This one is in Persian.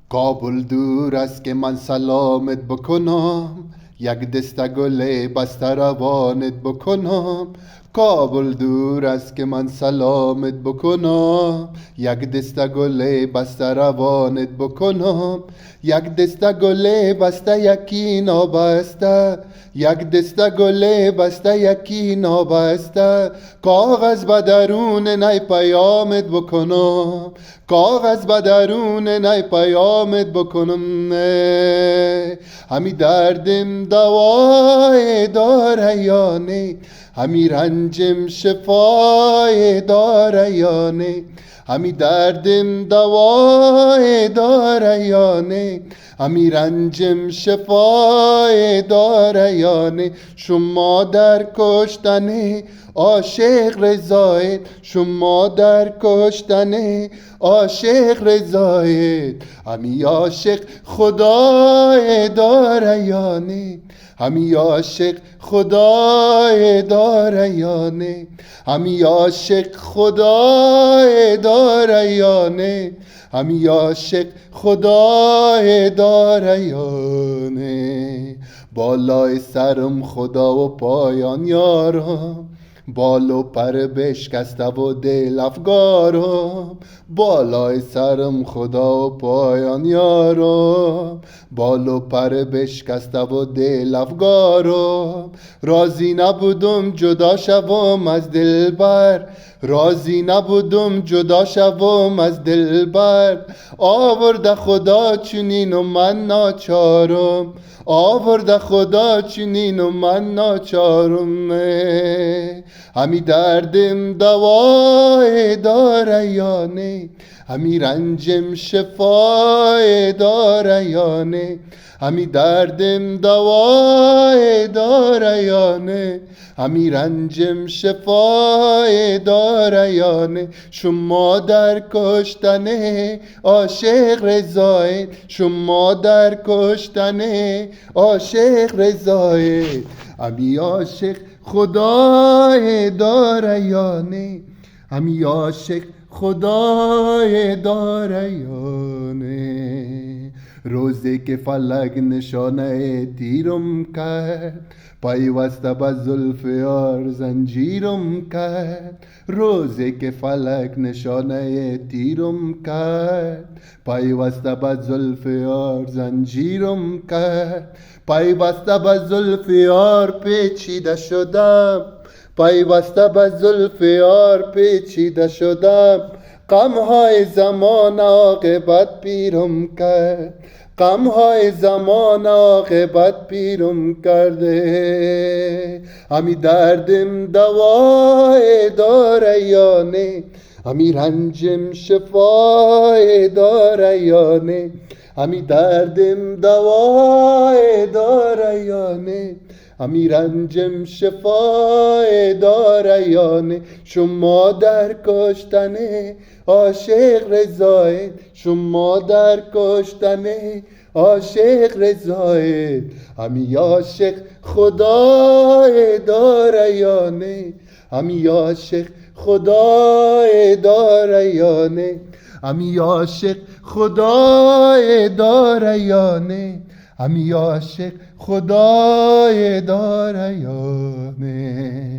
کابل دور است که من سلامت بکنم، یک دسته گل بسته روانت بکنم. کابل دور است که من سلامت بکنم، یک دسته گل بسته روانت بکنم. یک دسته گل بسته یکی نابسته، یک دسته گل بسته یکی نابسته. کاغذ به درون نی پیامت بکنم، کاغذ به درون نی پیامت بکنم. همی دردم دوای داره یا نه، همی رنجم شفای داره یا نه. همی دردم دوای داره یا نه، همی رنجم شفای داره یا نه. شما در کشتن عاشق رضایت، شما در کشتن عاشق رضایت. همی عاشق خدای داره یا نه، همی عاشق خدای داره یا نه. همی عاشق خدای داره یا نه، همی عاشق خدای داره یا نه. بالای سرم خدا و پایان یارم، بال و پر بشکسته و دل افگارم. بالای سرم خدا و پایان یارم، بال و پر بشکسته و دل افگارم. راضی نبودم جدا شوم از دلبر، راضی نبودم جدا شوم از دلبر. آورده خدا چنین و من ناچارم، آورده خدا چنین و من ناچارم. همی دردم دوای داره یا نه، همی رنجم شفای داره یا نه. همی دردم دوای داره یا نه، همی رنجم شفای داره یا نه. شما در کشتن عاشق رضایت، شما در کشتن عاشق رضایت. همی عاشق خدای داره یا نه، همی عاشق خدای داره یا نه. روزی که فلک نشانه تیرم کرد، پیوسته به زلف یار زنجیرم کرد. روزی که فلک نشانه تیرم کرد، پیوسته به زلف یار زنجیرم کرد. پیوسته به زلف یار پیچیده شدم، پیوسته به زلف یار پیچیده شدم. غمهای زمان عاقبت پیرم کرد، غمهای زمان عاقبت پیرم کرده. همی دردم دوای داره یا نه، همی رنجم شفای داره یا نه. همی دردم دوای داره یا نه، همی رنجم شفای داره یا نه. شما در کشتن عاشق رضایت، شما در کشتن عاشق رضایت. همی عاشق خدای داره یا نه، همی عاشق خدای داره یا نه. همی عاشق خدای داره یا نه، همی عاشق خدای داره یا نه.